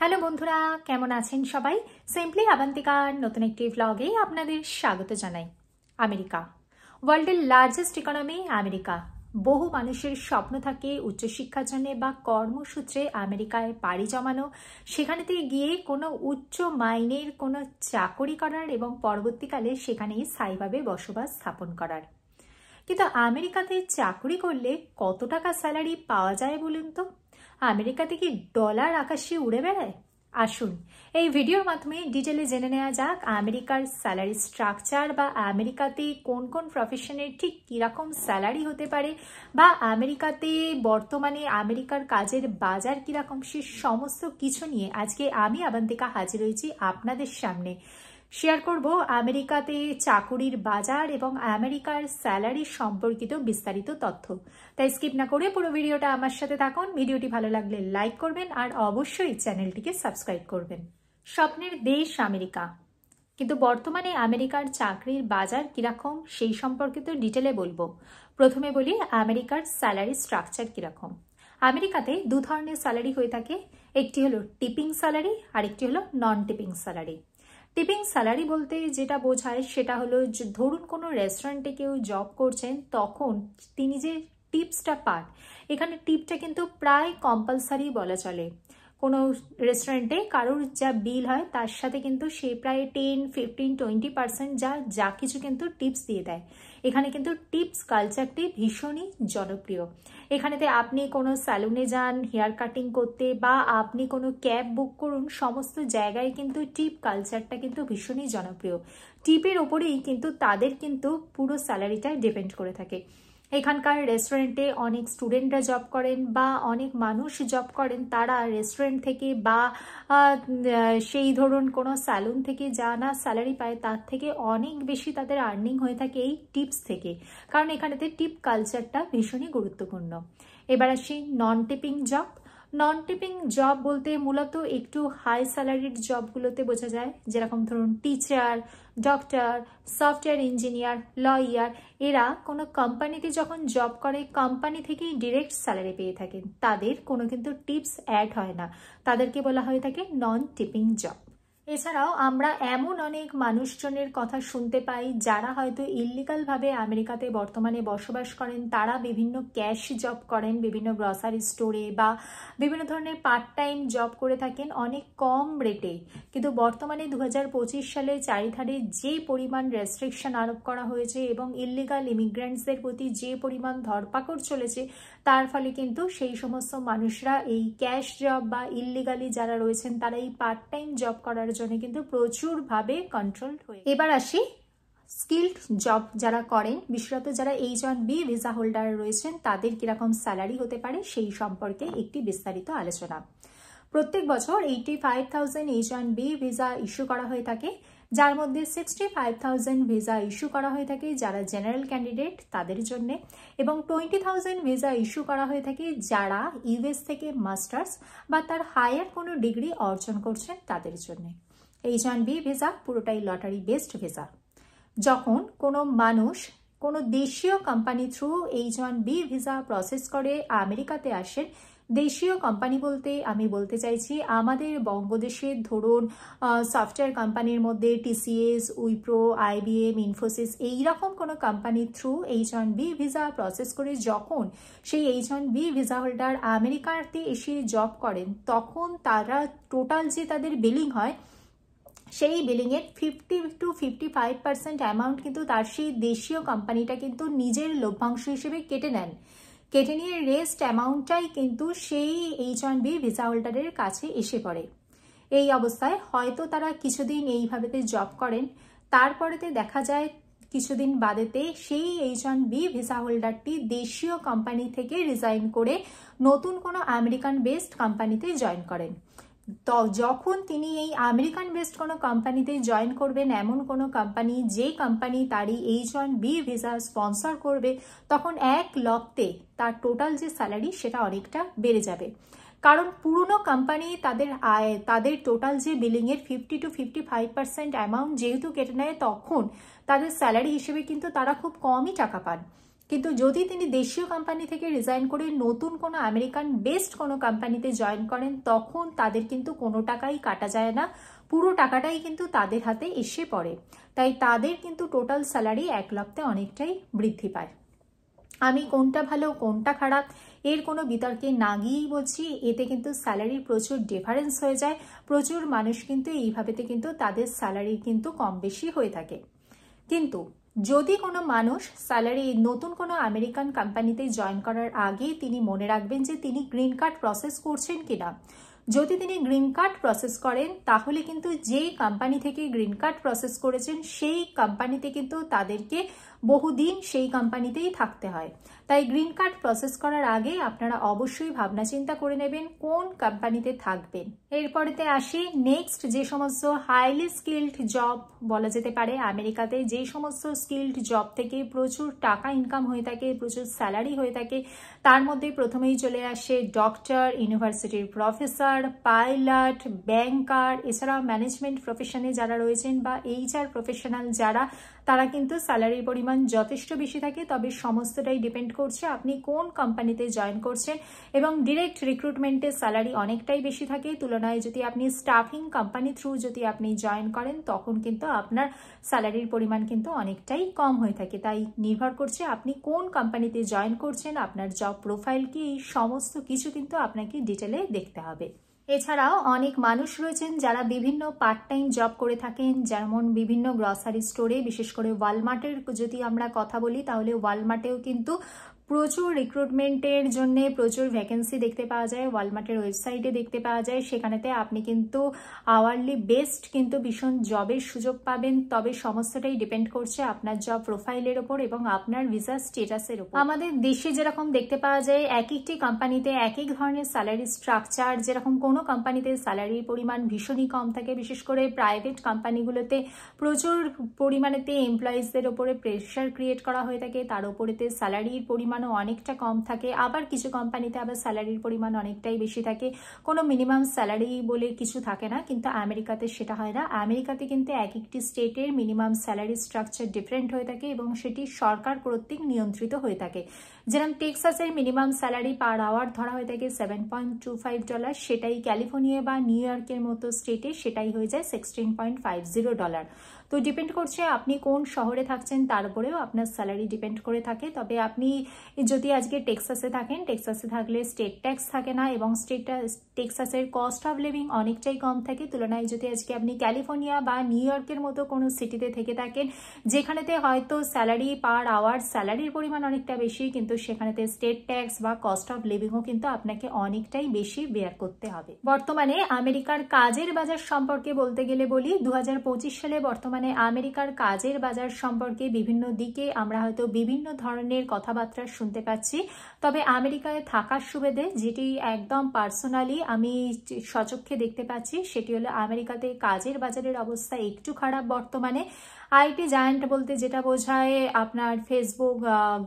Hello বন্ধুরা, কেমন আছেন সবাই? সিম্পলি আবান্তিকার নতুন একটি ভ্লগে আপনাদের স্বাগত জানাই। আমেরিকা ওয়ার্ল্ডের লার্জেস্ট ইকোনমি। আমেরিকা বহু মানুষের স্বপ্ন থাকে উচ্চশিক্ষার জন্য বা কর্মসূত্রে আমেরিকায় পাড়ি জমানো, সেখানেতে গিয়ে কোনো উচ্চ মাইনের কোনো চাকরি করার এবং পরবর্তীকালে সেখানেই স্থায়ীভাবে বসবাস স্থাপন করার। কিন্তু আমেরিকাতে চাকরি করলে কত টাকা স্যালারি পাওয়া যায় বলুন তো? আমেরিকাতে কি ডলার আকাশে উড়ে বেড়ায়? আসুন এই ভিডিওর মাধ্যমে ডিটেলে জেনে নেওয়া যাক আমেরিকার স্যালারি স্ট্রাকচার, বা আমেরিকাতে কোন কোন প্রফেশনের ঠিক কীরকম স্যালারি হতে পারে, বা আমেরিকাতে বর্তমানে আমেরিকার কাজের বাজার কীরকম, সে সমস্ত কিছু নিয়ে আজকে আমি আবান্তিকা হাজির হয়েছি আপনাদের সামনে। শেয়ার করব আমেরিকাতে চাকুরির বাজার এবং আমেরিকার স্যালারি সম্পর্কিত বিস্তারিত তথ্য। তাই স্কিপ না করে পুরো ভিডিওটা আমার সাথে থাকুন। ভিডিওটি ভালো লাগলে লাইক করবেন আর অবশ্যই চ্যানেলটিকে সাবস্ক্রাইব করবেন। স্বপ্নের দেশ আমেরিকা, কিন্তু বর্তমানে আমেরিকার চাকরির বাজার কিরকম সেই সম্পর্কিত ডিটেলে বলবো। প্রথমে বলি আমেরিকার স্যালারি স্ট্রাকচার কিরকম। আমেরিকাতে দু ধরনের স্যালারি হয়ে থাকে, একটি হলো টিপিং স্যালারি আর একটি হলো নন টিপিং স্যালারি। টিপিং স্যালারি বলতে যেটা বোঝায় সেটা হলো ধরুন কোনো রেস্টুরেন্টে কেউ জব করছেন, তখন তিনি যে টিপসটা পান, এখানে টিপটা কিন্তু প্রায় কম্পালসারি বলা চলে। কোনো রেস্টুরেন্টে কারোর যা বিল হয় তার সাথে কিন্তু সে প্রায় 10, 15, 20% যা কিছু কিন্তু টিপস দিয়ে দেয়। এখানে কিন্তু টিপস কালচারটি ভীষণই জনপ্রিয়। এখানেতে আপনি কোনো স্যালুনে যান হেয়ার কাটিং করতে, বা আপনি কোনো ক্যাব বুক করুন, সমস্ত জায়গায় কিন্তু টিপ কালচারটা কিন্তু ভীষণই জনপ্রিয়। টিপের ওপরেই কিন্তু তাদের কিন্তু পুরো স্যালারিটা ডিপেন্ড করে থাকে। এখানকার রেস্টুরেন্টে অনেক স্টুডেন্টরা জব করেন বা অনেক মানুষ জব করেন, তারা রেস্টুরেন্ট থেকে বা সেই ধরুন কোনো স্যালুন থেকে যা না স্যালারি পায় তার থেকে অনেক বেশি তাদের আর্নিং হয়ে থাকে এই টিপস থেকে, কারণ এখানেতে টিপ কালচারটা ভীষণই গুরুত্বপূর্ণ। এবার আসি নন টিপিং জব। নন টিপিং জব বলতে মূলত একটু হাই স্যালারিড জবগুলোতে বোঝা যায়, যেরকম ধরুন teacher, doctor, software engineer, lawyer. এরা কোনো কোম্পানিতে যখন জব করে কোম্পানি থেকেই ডিরেক্ট স্যালারি পেয়ে থাকেন, তাদের কোনো কিন্তু টিপস অ্যাড হয় না, তাদেরকে বলা হয়ে থাকে নন টিপিং জব। এছাড়াও আমরা এমন অনেক মানুষজনের কথা শুনতে পাই যারা হয়তো ইল্লিগালভাবে আমেরিকাতে বর্তমানে বসবাস করেন। তারা বিভিন্ন ক্যাশ জব করেন, বিভিন্ন গ্রসারি স্টোরে বা বিভিন্ন ধরনের পার্ট টাইম জব করে থাকেন অনেক কম রেটে। কিন্তু বর্তমানে 2025 সালে চারিধারে যে পরিমাণ রেস্ট্রিকশন আরোপ করা হয়েছে এবং ইল্লিগাল ইমিগ্রেন্টসদের প্রতি যে পরিমাণ ধরপাকড় চলেছে, তার ফলে কিন্তু সেই সমস্ত মানুষরা এই ক্যাশ জব বা ইল্লিগালি যারা রয়েছেন তারা এই পার্ট টাইম জব করার জন্য কিন্তু প্রচুরভাবে কন্ট্রোল হয়ে। এবার আসি স্কিল্ড জব যারা করেন, বিশেষত যারা H-1B ভিসা হোল্ডার রয়েছেন, তাদের কিরকম স্যালারি হতে পারে সেই সম্পর্কে একটি বিস্তারিত আলোচনা। প্রত্যেক বছর 85,000 H-1B ভিসা ইস্যু করা হয়ে থাকে, যার মধ্যে 65,000 ভিসা ইস্যু করা হয়ে থাকে যারা জেনারেল ক্যান্ডিডেট তাদের জন্য, এবং 20,000 ভিসা ইস্যু করা হয়ে থাকে যারা ইউএস থেকে মাস্টার্স বা তার হায়ার কোনো ডিগ্রি অর্জন করছেন তাদের জন্য। H-1B ভিসা পুরোটাই লটারি বেসড ভিসা। যখন কোনো মানুষ কোনো দেশীয় company through H-1B visa process করে আমেরিকাতে আসেন, দেশীয় কোম্পানি বলতে আমি বলতে চাইছি আমাদের বঙ্গদেশের ধরুন সফটওয়্যার কোম্পানির মধ্যে টিসিএস, উইপ্রো, IBM, ইনফোসিস, এইরকম কোনো company through H-1B visa process করে যখন সেই H-1B ভিসা হোল্ডার আমেরিকাতে এসে জব করেন, তখন তারা টোটাল যে তাদের বিলিং হয় সেই বিলিংয়ের 50 to 55% অ্যামাউন্ট কিন্তু তার সেই দেশীয় কোম্পানিটা কিন্তু নিজের লভ্যাংশ হিসেবে কেটে নেন। কেটে নিয়ে রেস্ট অ্যামাউন্টটাই কিন্তু সেই H-1B ভিসা হোল্ডারের কাছে এসে পড়ে। এই অবস্থায় হয়তো তারা কিছুদিন এইভাবেতে জব করেন, তারপরেতে দেখা যায় কিছুদিন বাদেতে সেই H-1B ভিসা হোল্ডারটি দেশীয় কোম্পানি থেকে রিজাইন করে নতুন কোনো আমেরিকান বেসড কোম্পানিতে জয়েন করেন। তো যখন তিনি এই আমেরিকান বেসড কোনো কোম্পানিতে জয়েন করবেন, এমন কোনো কোম্পানি যে কোম্পানি তারই H-1B ভিসা স্পন্সর করবে, তখন এক লপ্তে তার টোটাল যে স্যালারি সেটা অনেকটা বেড়ে যাবে। কারণ পুরনো কোম্পানি তাদের টোটাল যে বিলিংয়ের 50 to 55% অ্যামাউন্ট যেহেতু কেটে নেয়, তখন তাদের স্যালারি হিসেবে কিন্তু তারা খুব কমই টাকা পান। কিন্তু যদি তিনি দেশীয় কোম্পানি থেকে রিজাইন করে নতুন কোনো আমেরিকান বেসড কোনো কোম্পানিতে জয়েন করেন, তখন তাদের কিন্তু কোনো টাকাই কাটা যায় না, পুরো টাকাটাই কিন্তু তাদের হাতে এসে পড়ে। তাই তাদের কিন্তু টোটাল স্যালারি 1 লাখতে অনেকটাই বৃদ্ধি পায়। আমি কোনটা ভালো কোনটা খারাপ এর কোনো বিতর্কে না গিয়েই বলছি, এতে কিন্তু স্যালারির প্রচুর ডিফারেন্স হয়ে যায়। প্রচুর মানুষ কিন্তু এইভাবেতে কিন্তু তাদের স্যালারি কিন্তু কম বেশি হয়ে থাকে। কিন্তু যদি কোনো মানুষ স্যালারি নতুন কোনো আমেরিকান কোম্পানিতে জয়েন করার আগে তিনি মনে রাখবেন যে তিনি গ্রিন কার্ড প্রসেস করছেন কিনা। যদি তিনি গ্রিন কার্ড প্রসেস করেন, তাহলে কিন্তু যেই কোম্পানি থেকে গ্রিন কার্ড প্রসেস করেছেন সেই কোম্পানিতে কিন্তু তাদেরকে বহুদিন সেই কোম্পানিতেই থাকতে হয়। তাই গ্রিন কার্ড প্রসেস করার আগে আপনারা অবশ্যই ভাবনা চিন্তা করে নেবেন কোন কোম্পানিতে থাকবেন। এরপরেতে আসি নেক্সট, যে সমস্ত হাইলি স্কিল্ড জব বলা যেতে পারে আমেরিকাতে, যে সমস্ত স্কিল্ড জব থেকে প্রচুর টাকা ইনকাম হয়ে থাকে, প্রচুর স্যালারি হয়ে থাকে, তার মধ্যে প্রথমেই চলে আসে ডক্টর, ইউনিভার্সিটির প্রফেসর, পাইলট, ব্যাংকার, এছাড়াও ম্যানেজমেন্ট প্রফেশনে যারা রয়েছেন বা HR প্রফেশনাল যারা, তারা কিন্তু স্যালারির পরিমাণ যথেষ্ট বেশি থাকে। তবে সমস্তটাই ডিপেন্ড করছে আপনি কোন কোম্পানিতে জয়েন করছেন, এবং ডিরেক্ট রিক্রুটমেন্টের স্যালারি অনেকটাই বেশি থাকে তুলনায় যদি আপনি স্টাফিং কোম্পানি থ্রু যদি আপনি জয়েন করেন, তখন কিন্তু আপনার স্যালারির পরিমাণ কিন্তু অনেকটাই কম হয়ে থাকে। তাই নির্ভর করছে আপনি কোন কোম্পানিতে জয়েন করছেন, আপনার জব প্রোফাইল কি, এই সমস্ত কিছু কিন্তু আপনাকে ডিটেলে দেখতে হবে। এছাড়াও অনেক মানুষ রয়েছেন যারা বিভিন্ন পার্ট টাইম জব করে থাকেন, যেমন বিভিন্ন গ্রসারি স্টোরে, বিশেষ করে ওয়ালমার্টের যদি আমরা কথা বলি, তাহলে ওয়ালমার্টেও কিন্তু প্রচুর রিক্রুটমেন্টের জন্য প্রচুর ভ্যাকেন্সি দেখতে পাওয়া যায়, ওয়ালমার্টের ওয়েবসাইটে দেখতে পাওয়া যায়। সেখানেতে আপনি কিন্তু আওয়ারলি বেসড কিন্তু ভীষণ জবের সুযোগ পাবেন। তবে সমস্তটাই ডিপেন্ড করছে আপনার জব প্রোফাইলের ওপর এবং আপনার ভিসা স্টেটাসের ওপর। আমাদের দেশে যেরকম দেখতে পাওয়া যায় এক একটি কোম্পানিতে এক এক ধরনের স্যালারি স্ট্রাকচার, যেরকম কোনো কোম্পানিতে স্যালারির পরিমাণ ভীষণই কম থাকে, বিশেষ করে প্রাইভেট কোম্পানিগুলোতে প্রচুর পরিমাণেতে এমপ্লয়িজদের ওপরে প্রেশার ক্রিয়েট করা হয়ে থাকে, তার উপরেতে স্যালারির পরিমাণও অনেকটা কম থাকে। আবার কিছু কোম্পানিতে আবার স্যালারির পরিমাণ অনেকটাই বেশি থাকে, কোনো মিনিমাম স্যালারি বলে কিছু থাকে না। কিন্তু আমেরিকাতে সেটা হয় না। আমেরিকাতে কিন্তু এক একটি স্টেটের মিনিমাম স্যালারি স্ট্রাকচার ডিফারেন্ট হয়ে থাকে এবং সেটি সরকার কর্তৃক নিয়ন্ত্রিত হয়ে থাকে। যেরকম টেক্সাসের মিনিমাম স্যালারি পার আওয়ার ধরা হয়ে থাকে $7.25, সেটাই ক্যালিফোর্নিয়া বা নিউ ইয়র্কের মতো স্টেটে সেটাই হয়ে যায় $16.50। তো ডিপেন্ড করছে আপনি কোন শহরে থাকছেন তার উপরেও আপনার স্যালারি ডিপেন্ড করে থাকে। তবে আপনি যদি আজকে টেক্সাসে থাকেন, টেক্সাসে থাকলে স্টেট ট্যাক্স থাকে না এবং টেক্সাসের কস্ট অফ লিভিং অনেকটাই কম থাকে তুলনায় যদি আজকে আপনি ক্যালিফোর্নিয়া বা নিউ ইয়র্কের মতো কোনো সিটিতে থেকে থাকেন, যেখানেতে হয়তো স্যালারি পার আওয়ার স্যালারির পরিমাণ অনেকটা বেশি, কিন্তু সেখানেতে স্টেট ট্যাক্স বা কস্ট অফ লিভিংও কিন্তু আপনাকে অনেকটাই বেশি বেয়ার করতে হবে। বর্তমানে আমেরিকার কাজের বাজার সম্পর্কে বলতে গেলে বলি, 2025 সালে বর্তমানে আমেরিকার কাজের বাজার সম্পর্কে বিভিন্ন দিকে আমরা হয়তো বিভিন্ন ধরনের কথাবার্তা শুনতে পাচ্ছি। তবে আমেরিকায় থাকার সুবিধে যেটি একদম পার্সোনালি আমি সচক্ষে দেখতে পাচ্ছি, সেটি হলো আমেরিকাতে কাজের বাজারের অবস্থা একটু খারাপ বর্তমানে। আইটি জায়ান্ট বলতে যেটা বোঝায় আপনার ফেসবুক,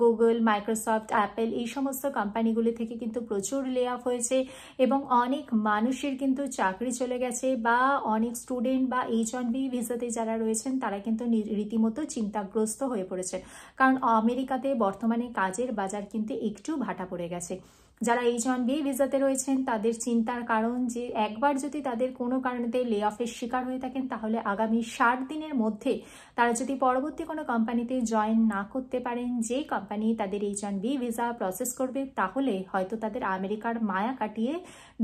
গুগল, মাইক্রোসফট, অ্যাপেল, এই সমস্ত কোম্পানিগুলি থেকে কিন্তু প্রচুর লে অফ হয়েছে এবং অনেক মানুষের কিন্তু চাকরি চলে গেছে, বা অনেক স্টুডেন্ট বা H-1B ভিসাতে যারা রয়েছেন তারা কিন্তু রীতিমতো চিন্তাগ্রস্ত হয়ে পড়েছে, কারণ আমেরিকাতে বর্তমানে কাজের বাজার কিন্তু একটু ভাটা পড়ে গেছে। যারা H-1B ভিসাতে রয়েছেন তাদের চিন্তার কারণ যে একবার যদি তাদের কোনো কারণেতে লে অফের শিকার হয়ে থাকেন, তাহলে আগামী 60 দিনের মধ্যে তারা যদি পরবর্তী কোনো কোম্পানিতে জয়েন না করতে পারেন, যে কোম্পানি তাদের H-1B ভিসা প্রসেস করবে, তাহলে হয়তো তাদের আমেরিকার মায়া কাটিয়ে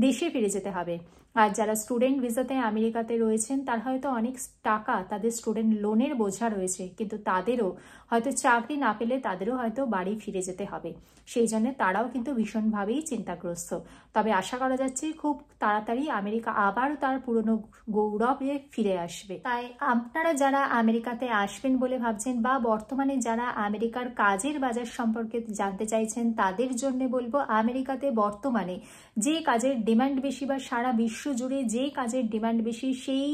দেশে ফিরে যেতে হবে। আর যারা স্টুডেন্ট ভিসাতে আমেরিকাতে রয়েছেন তারা হয়তো অনেক টাকা তাদের স্টুডেন্ট লোনের বোঝা রয়েছে, কিন্তু তাদেরও হয়তো চাকরি না পেলে তাদেরও হয়তো বাড়ি ফিরে যেতে হবে। সেই জন্য তারাও কিন্তু ভীষণভাবেই চিন্তাগ্রস্ত। তবে আশা করা যাচ্ছে খুব তাড়াতাড়ি আমেরিকা আবারও তার পুরনো গৌরবে ফিরে আসবে। তাই আপনারা যারা আমেরিকাতে আসবেন বলে ভাবছেন বা বর্তমানে যারা আমেরিকার কাজের বাজার সম্পর্কে জানতে চাইছেন, তাদের জন্য বলবো আমেরিকাতে বর্তমানে যে কাজের ডিমান্ড বেশি বা সারা বিশ্ব জুড়ে যে কাজের ডিমান্ড বেশি, সেই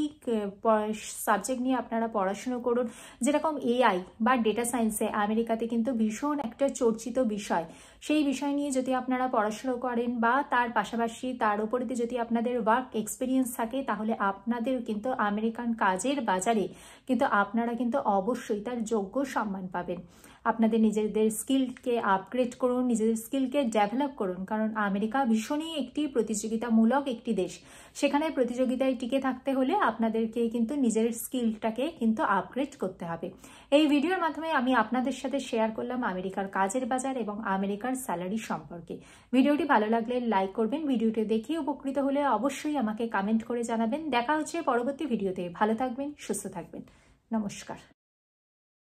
সাবজেক্ট নিয়ে আপনারা পড়াশুনো করুন। যেরকম AI বা ডেটা সায়েন্সে আমেরিকাতে কিন্তু ভীষণ একটা চর্চিত বিষয়। সেই বিষয় নিয়ে যদি আপনারা পড়াশোনা করেন বা তার পাশাপাশি তার উপরে যদি আপনাদের ওয়ার্ক এক্সপিরিয়েন্স থাকে, তাহলে আপনাদের কিন্তু আমেরিকান কাজের বাজারে কিন্তু আপনারা কিন্তু অবশ্যই তার যোগ্য সম্মান পাবেন। আপনাদের নিজেদের স্কিলকে আপগ্রেড করুন, নিজেদের স্কিলকে ডেভেলপ করুন, কারণ আমেরিকা ভীষণই একটি প্রতিযোগিতামূলক একটি দেশ। সেখানে প্রতিযোগিতায় টিকে থাকতে হলে আপনাদেরকে কিন্তু নিজের স্কিলটাকে কিন্তু আপগ্রেড করতে হবে। এই ভিডিওর মাধ্যমে আমি আপনাদের সাথে শেয়ার করলাম আমেরিকার কাজের বাজার এবং আমেরিকার স্যালারি সম্পর্কে। ভিডিওটি ভালো লাগলে লাইক করবেন, ভিডিওটি দেখে উপকৃত হলে অবশ্যই আমাকে কমেন্ট করে জানাবেন। দেখা হচ্ছে পরবর্তী ভিডিওতে। ভালো থাকবেন, সুস্থ থাকবেন। নমস্কার।